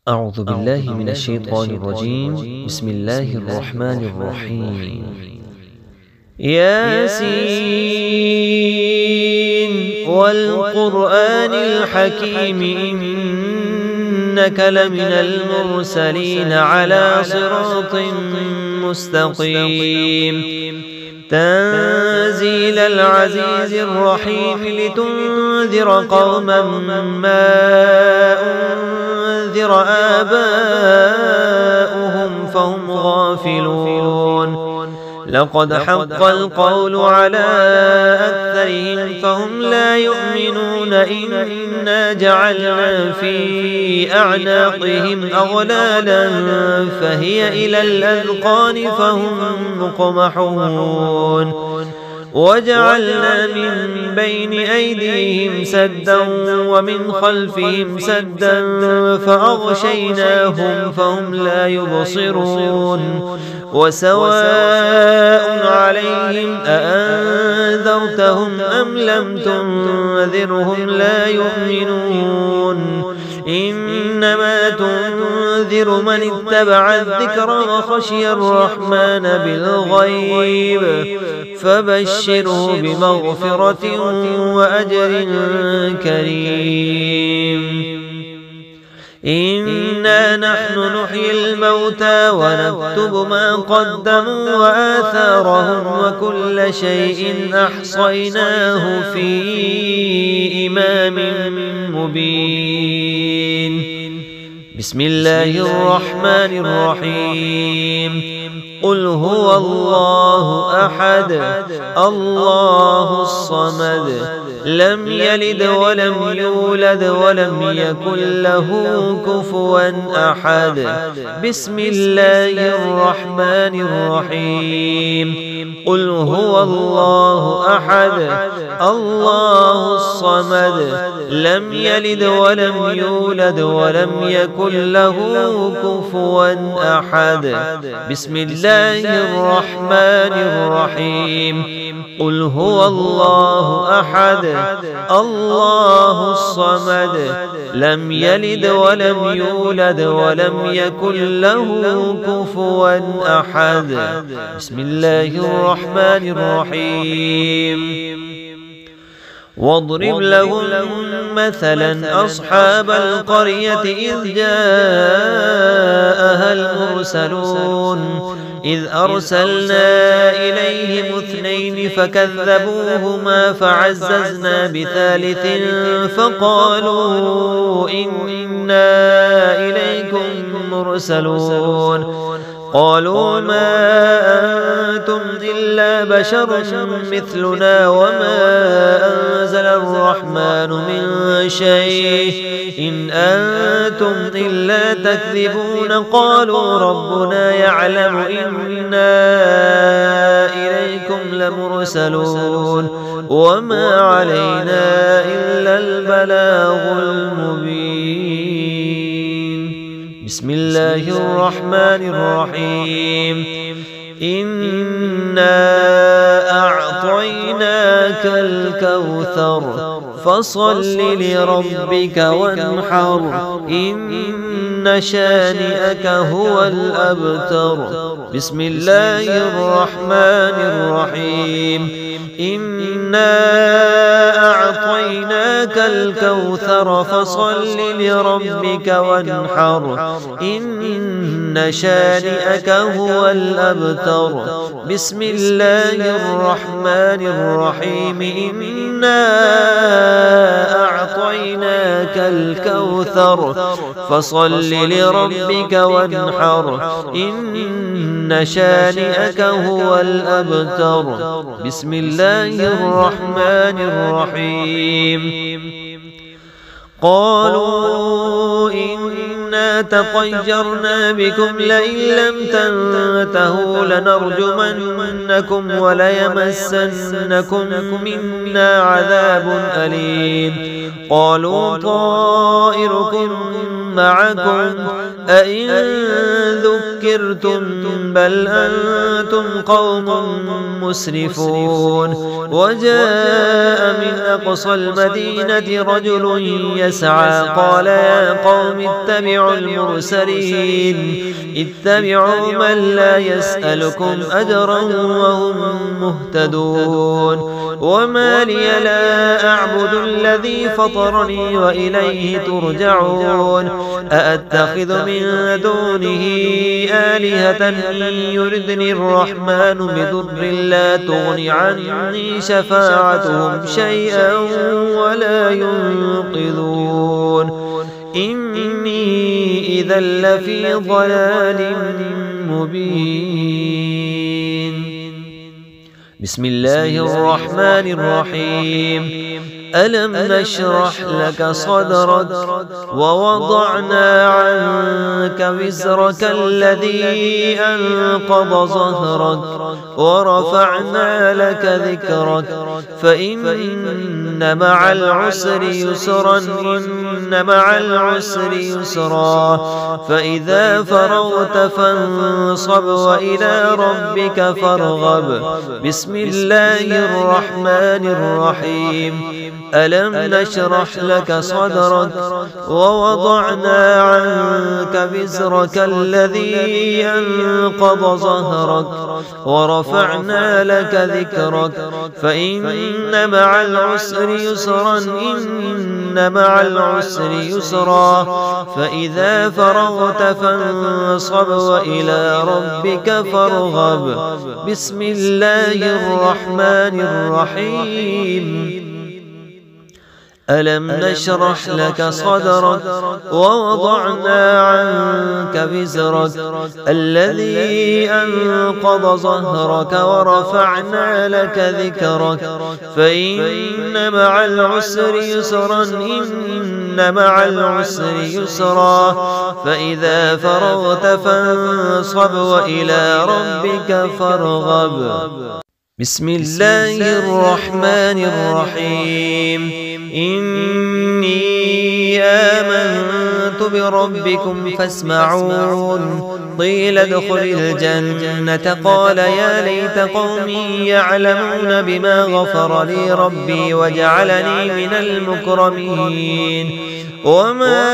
أعوذ بالله من الشيطان الرجيم. بسم الله الرحمن الرحيم. ياسين والقرآن الحكيم إنك لمن المرسلين على صراط مستقيم تنزيل العزيز الرحيم لتنذر قوما ما أنذر آباؤهم فهم غافلون لقد حق القول على أكثرهم فهم لا يؤمنون إنا جعلنا في أعناقهم أغلالا فهي إلى الأذقان فهم مقمحون وجعلنا من بين أيديهم سدا ومن خلفهم سدا فأغشيناهم فهم لا يبصرون وسواء عليهم أأنذرتهم أم لم تنذرهم لا يؤمنون إنما تنذر من اتبع الذكر وخشي الرحمن بالغيب فبشره بمغفرة وأجر كريم. إنا نحن نحيي الموتى ونكتب ما قدموا وآثارهم وكل شيء أحصيناه في إمام مبين. بسم الله الرحمن الرحيم. قل هو الله أحد الله الصمد لم يلد ولم يولد ولم يكن له كفوا أحد. بسم الله الرحمن الرحيم. قل هو الله أحد الله الصمد لم يلد ولم يولد ولم يكن له كفوا أحد. بسم الله الرحمن الرحيم. قل هو الله أحد الله الصمد لم يلد ولم يولد ولم يكن له كفوا أحد. بسم الله الرحمن الرحيم. واضرب لهم مثلا أصحاب القرية إذ جاءها المرسلون إذ أرسلنا إليهم اثنين فكذبوهما فعززنا بثالث فقالوا إنا إليكم مرسلون قالوا ما أنتم إلا بشر مثلنا وما أنزل الرحمن من شيء إن أنتم إلا تكذبون قالوا ربنا يعلم إنا إليكم لمرسلون وما علينا إلا البلاغ المبين. بسم الله الرحمن الرحيم. إنا أعطيناك الكوثر فصل لربك وانحر إن شانئك هو الأبتر. بسم الله الرحمن الرحيم. إنا أعطيناك الكوثر فصل لربك وانحر إن شانئك هو الأبتر. بسم الله الرحمن الرحيم. إنا أعطيناك الكوثر فصل لربك وانحر إن شانئك هو الأبتر. بسم الله الرحمن الرحيم. قالوا إنا تطيرنا بكم لئن لم تنتهوا لنرجمنكم وليمسنكم منا عذاب أليم. قالوا طائركم معكم أئن ذكرتم بل أنتم قوم مسرفون وجاء من أقصى المدينة رجل يسعى قال يا قوم اتبعوا المرسلين اتبعوا من لا يسألكم أجرا وهم مهتدون وما لي لا أعبد الذي فطرني وإليه ترجعون أأتخذ من دونه آلهة إن يردني الرحمن بضر لا تغن عني شفاعتهم شيئا ولا ينقذون إني إذا لفي ضلال مبين. بسم الله الرحمن الرحيم. ألم نشرح لك صدرك ووضعنا عنك وزرك الذي أنقض ظهرك ورفعنا لك ذكرك فإن مع العسر يسرا إن مع العسر يسرا فإذا فرغت فانصب وإلى ربك فارغب. بسم الله الرحمن الرحيم. ألم نشرح لك صدرك ووضعنا عنك وزرك الذي أنقض ظهرك ورفعنا لك ذكرك فإن مع العسر يسرا إن مع العسر يسرا فإذا فرغت فانصب وإلى ربك فارغب. بسم الله الرحمن الرحيم. ألم نشرح لك صدرك ووضعنا عنك وزرك الذي أنقض ظهرك ورفعنا لك ذكرك فإن مع العسر يسرا إن مع العسر يسرا فإذا فرغت فانصب وإلى ربك فارغب. بسم الله الرحمن الرحيم. إني آمنت بربكم فاسمعون. قيل ادخل الجنة قال يا ليت قومي يعلمون بما غفر لي ربي وجعلني من المكرمين. وما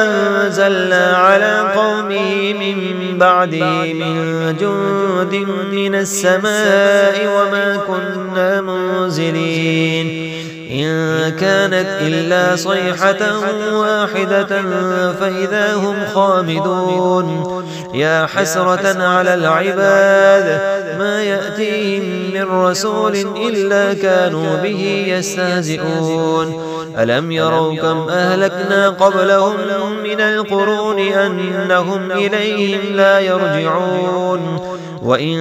أنزلنا على قومه من بعده من جند من السماء وما كنا منزلين إن كانت إلا صيحة واحدة فإذا هم خامدون. يا حسرة على العباد ما يأتيهم من رسول إلا كانوا به يستهزئون. ألم يروا كم أهلكنا قبلهم من القرون أنهم إليهم لا يرجعون وإن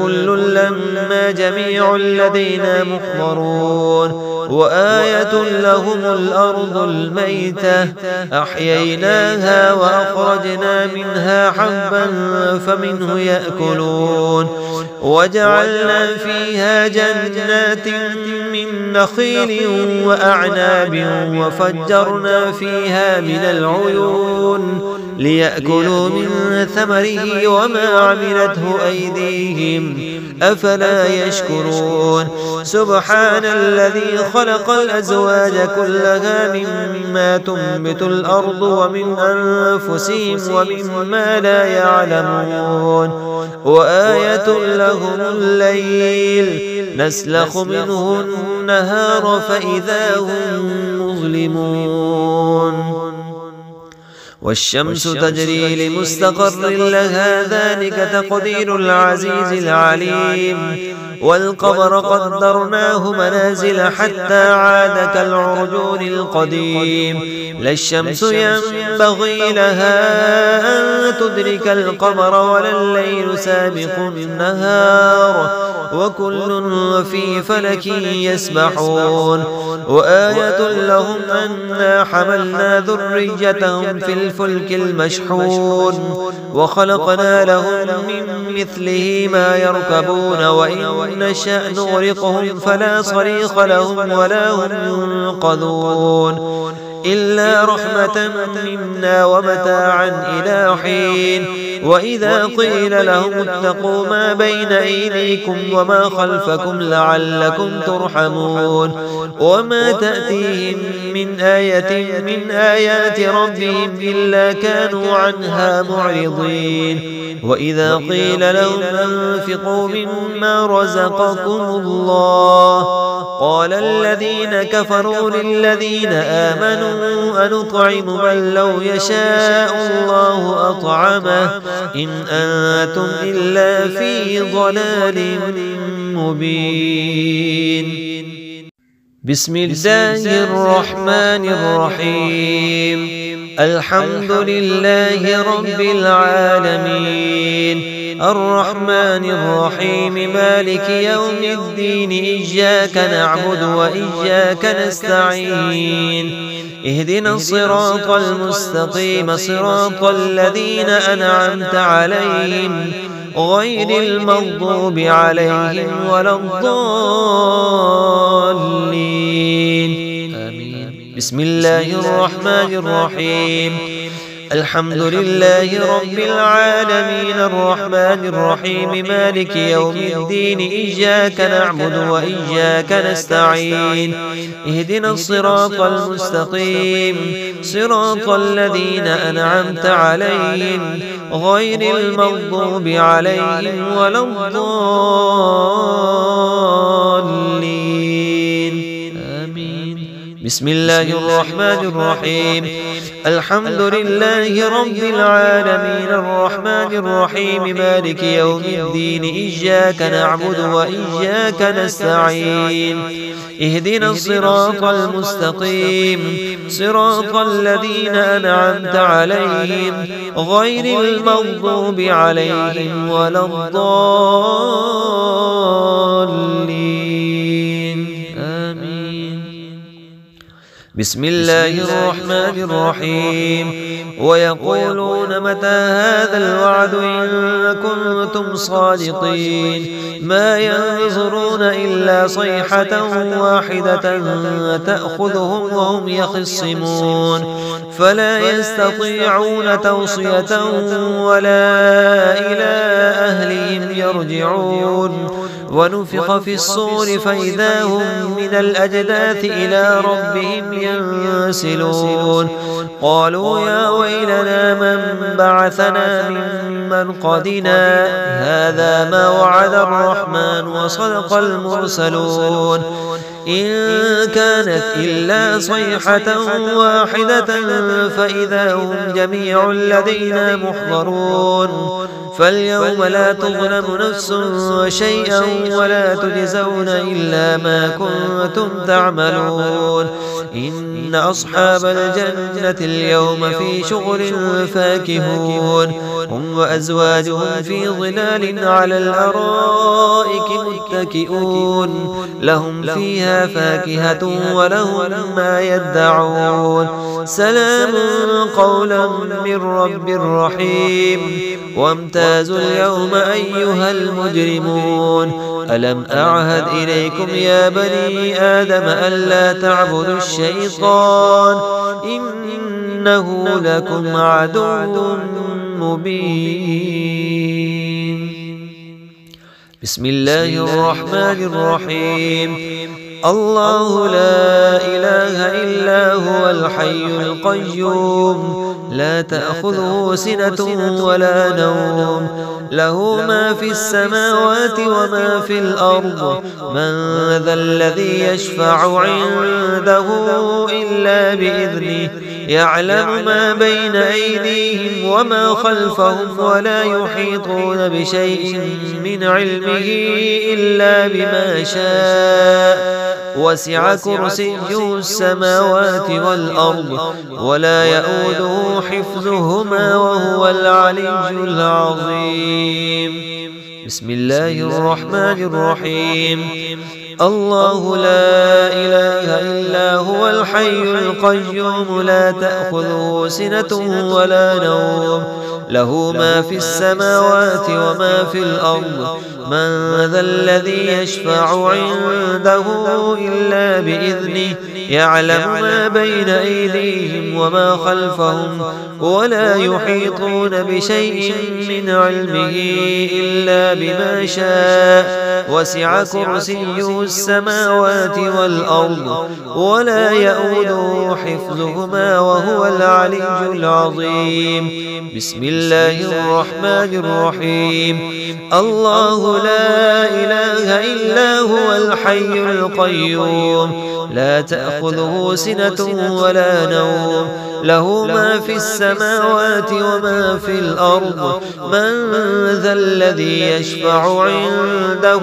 كل لما جميع لدينا محضرون. وآية لهم الأرض الميتة أحييناها وأخرجنا منها حبا فمنه يأكلون وجعلنا فيها جنات من نخيل وأعناب وفجرنا فيها من العيون ليأكلوا من ثمره وما عملته أيديهم أفلا يشكرون. سبحان الذي خلق الأزواج كلها مما تنبت الأرض ومن أنفسهم ومما لا يعلمون. وآية لهم الليل نسلخ منه النهار فإذا هم مظلمون. والشمس تجري لمستقر لها ذلك تقدير العزيز العليم. والقمر قدرناه منازل حتى عاد كالعرجون القديم. لا الشمس ينبغي لها أن تدرك القمر ولا الليل سابق النهار وكل في فلك يسبحون. وآية لهم أنا حملنا ذريتهم في الفلك المشحون وخلقنا لهم من مثله ما يركبون وإن نشأ نغرقهم فلا صريخ لهم ولا هم ينقذون. إلا رحمة منا ومتاعا إلى حين. وإذا قيل لهم اتقوا ما بين أيديكم وما خلفكم لعلكم ترحمون وما تأتيهم من آية من آيات ربهم إلا كانوا عنها معرضين. وإذا قيل لهم أنفقوا مما رزقكم الله قال الذين كفروا للذين آمنوا أنطعم من لو يشاء الله أطعمه إن أنتم إلا في ضلال مبين. بسم الله الرحمن الرحيم. الحمد لله رب العالمين الرحمن الرحيم مالك يوم الدين إياك نعبد وإياك نستعين اهدنا الصراط المستقيم صراط الذين أنعمت عليهم غير المغضوب عليهم ولا الضالين آمين. بسم الله الرحمن الرحيم. الحمد لله رب العالمين الرحمن الرحيم مالك يوم الدين إياك نعبد وإياك نستعين اهدنا الصراط المستقيم صراط الذين أنعمت عليهم غير المغضوب عليهم ولا الضالين آمين. بسم الله الرحمن الرحيم. الحمد لله رب العالمين الرحمن الرحيم مالك يوم الدين إياك نعبد وإياك نستعين اهدنا الصراط المستقيم صراط الذين أنعمت عليهم غير المغضوب عليهم ولا الضالين آمين. بسم الله الرحمن الرحيم. ويقولون متى هذا الوعد إن كنتم صادقين ما ينظرون إلا صيحة واحدة تأخذهم وهم يخصمون فلا يستطيعون توصية ولا إلى أهلهم يرجعون. ونفخ في الصور فإذا هم من الأجداث إلى ربهم ينسلون قالوا يا ويلنا من بعثنا من مرقدنا هذا ما وعد الرحمن وصدق المرسلون إن كانت إلا صيحة واحدة فإذا هم جميع لدينا محضرون فاليوم لا تظلم نفس شيئا ولا تجزون إلا ما كنتم تعملون إن أصحاب الجنة اليوم في شغل فاكهون هم وأزواجهم في ظلال على الأرائك متكئون لهم فيها فاكهة ولهم ما يدعون سلام قولا من رب رحيم. وامتازوا اليوم أيها المجرمون ألم أعهد إليكم يا بني آدم ألا تعبدوا الشيطان إنه لكم عدو مبين. بسم الله الرحمن الرحيم. الله لا إله إلا هو الحي القيوم لا تأخذه سنة ولا نوم له ما في السماوات وما في الأرض من ذا الذي يشفع عنده إلا بإذنه يعلم ما بين أيديهم وما خلفهم ولا يحيطون بشيء من علمه إلا بما شاء وسع كرسيه السماوات والأرض ولا يؤوده حفظهما وهو العلي العظيم. بسم الله الرحمن الرحيم. الله لا إله إلا هو الحي القيوم لا تأخذه سنة ولا نوم له ما في السماوات وما في الأرض من ذا الذي يشفع عنده إلا بإذنه يعلم ما بين أيديهم وما خلفهم ولا يحيطون بشيء من علمه إلا بما شاء وسع كرسيه السماوات والأرض ولا يؤوده حفظهما وهو العلي العظيم. بسم الله الرحمن الرحيم. الله لا إله إلا هو الحي القيوم لا تأخذه سنة ولا نوم له ما في السماوات وما في الأرض من ذا الذي يشفع عنده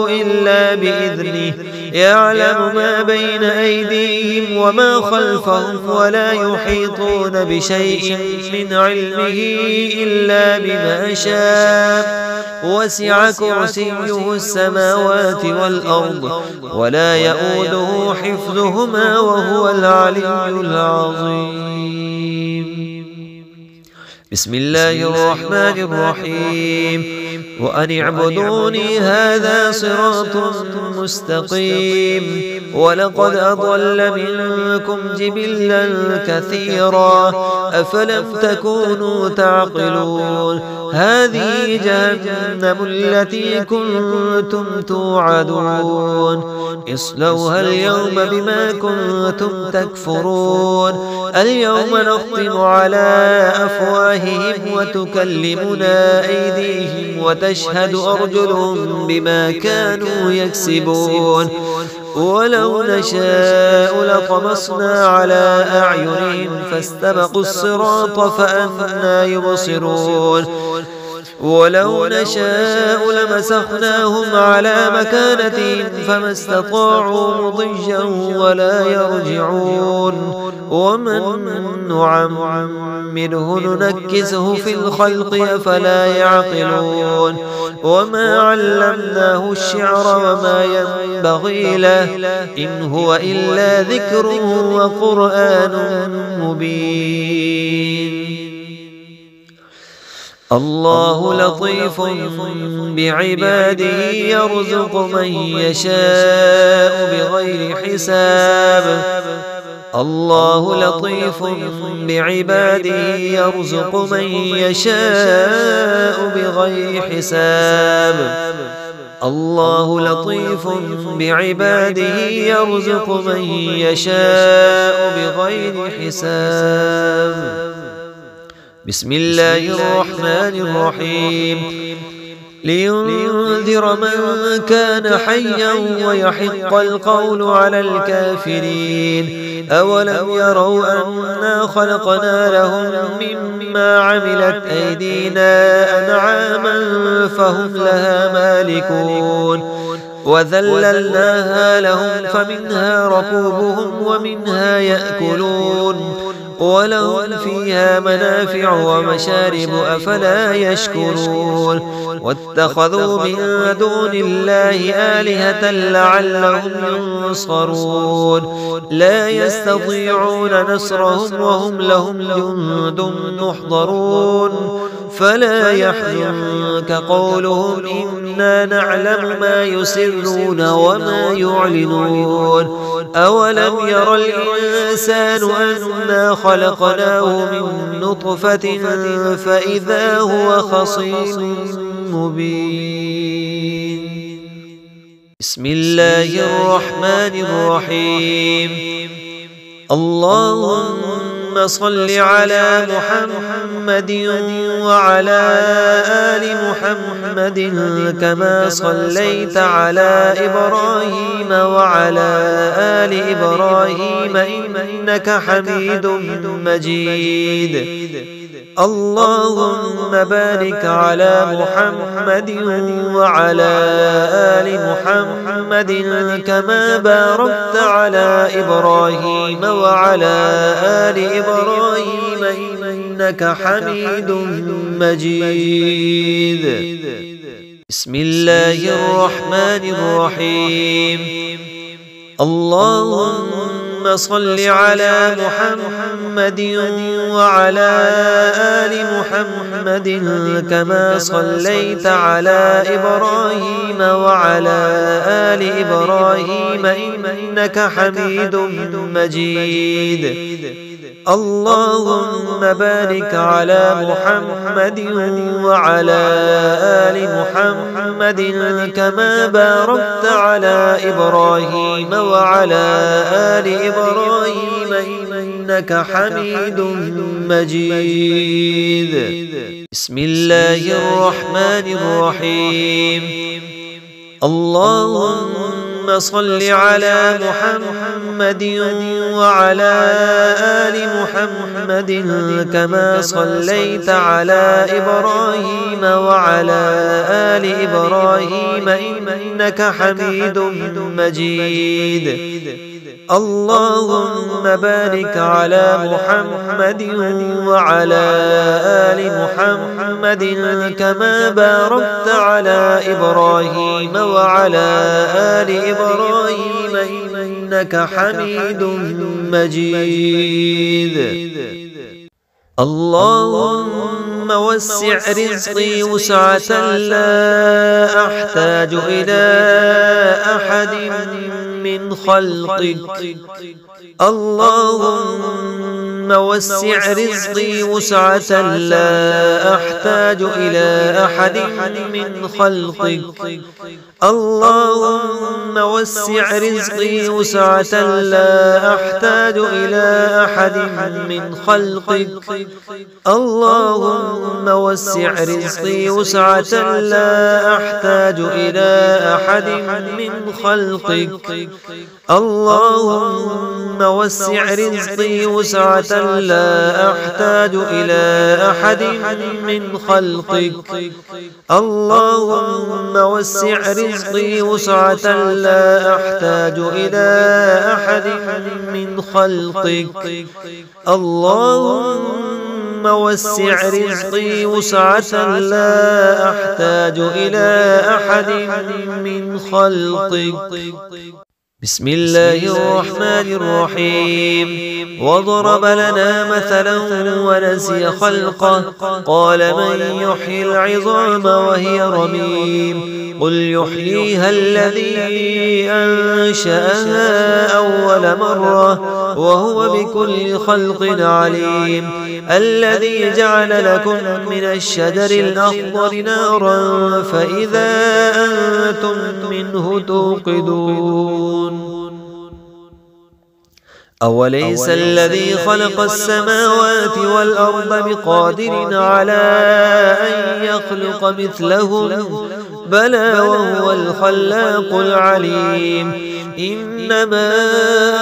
إلا بإذنه يعلم ما بين أيديهم وما خلفهم ولا يحيطون بشيء من علمه إلا بما شاء وسع كرسيه السماوات والأرض ولا يؤوده حفظهما وهو العلي العظيم. بسم الله الرحمن الرحيم. وأن اعبدوني هذا صراط مستقيم. ولقد أضل منكم جبلا كثيرا أفلم تكونوا تعقلون. هذه جهنم التي كنتم توعدون اصلوها اليوم بما كنتم تكفرون. اليوم نختم على أفواههم وتكلمنا أيديهم وتشهد أرجلهم بما كانوا يكسبون. ولو نشاء لطمسنا على أعينهم فاستبقوا الصراط فأنى يبصرون. ولو نشاء لمسخناهم على مكانتهم فما استطاعوا مضيا ولا يرجعون. ومن نعمره ننكسه في الخلق أفلا يعقلون. وما علمناه الشعر وما ينبغي له إن هو إلا ذكر وقرآن مبين. الله لطيف بعباده يرزق من يشاء بغير حساب. الله لطيف بعباده يرزق من يشاء بغير حساب. الله لطيف بعباده يرزق من يشاء بغير حساب. بسم الله الرحمن الرحيم. لينذر من كان حيا ويحق القول على الكافرين. أولم يروا أنا خلقنا لهم مما عملت أيدينا أنعاما فهم لها مالكون. وذللناها لهم فمنها ركوبهم ومنها يأكلون ولهم فيها منافع ومشارب أفلا يشكرون. واتخذوا من دون الله آلهة لعلهم ينصرون. لا يستطيعون نصرهم وهم لهم جند محضرون. فلا يحزنك قولهم إنا نعلم ما يسرون وما يعلنون. أولم ير الإنسان أنا خلقناه من نطفة فإذا هو خصيم مبين. بسم الله الرحمن الرحيم. اللهم صل على محمد وعلى آل محمد كما صليت على إبراهيم وعلى آل إبراهيم إنك حميد مجيد. اللهم بارك على محمد وعلى آل محمد كما باركت على إبراهيم وعلى آل إبراهيم إنك حميد مجيد. بسم الله الرحمن الرحيم. اللهم صل على محمد وعلى آل محمد كما صليت على إبراهيم وعلى آل إبراهيم إنك حميد مجيد. اللهم بارك على محمد وعلى آل محمد كما باركت على إبراهيم وعلى آل إبراهيم إنك حميد مجيد. بسم الله الرحمن الرحيم. اللهم صل على محمد وعلى آل محمد كما صليت على إبراهيم وعلى آل إبراهيم إنك حميد مجيد. اللهم بارك على محمد وعلى آل محمد كما باركت على إبراهيم وعلى آل إبراهيم إنك حميد مجيد. اللهم وسع رزقي وسعة لا أحتاج إلى أحد من خلقك. اللهم وسع رزقي وسعة لا أحتاج إلى أحد من خلقك. اللهم وسع رزقي وسعة لا أحتاج إلى أحد من خلقك. اللهم وسع رزقي وسعة لا أحتاج إلى أحد من خلقك. اللهم وسع رزقي وسعة لا أحتاج إلى أحد من خلقك. اللهم وسع رزقي وسعة لا أحتاج إلى أحد من خلقك. اللهم وسع رزقي وسعة لا أحتاج إلى أحد من خلقك. بسم الله الرحمن الرحيم. وضرب لنا مثلا ونسي خلقه قال من يحيي العظام وهي رميم قل يحييها الذي أنشأها أول مرة وهو بكل خلق عليم. الذي جعل لكم من الشجر الأخضر نارا فإذا أنتم منه توقدون. أوليس الذي خلق السماوات والأرض بقادر على أن يخلق مثلهم بلى وهو الخلاق العليم. إنما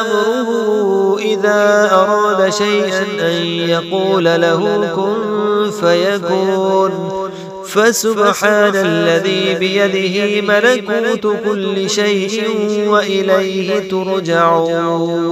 أمره إذا أراد شيئا أن يقول له كن فيكون. فسبحان الذي بيده ملكوت كل شيء وإليه ترجعون.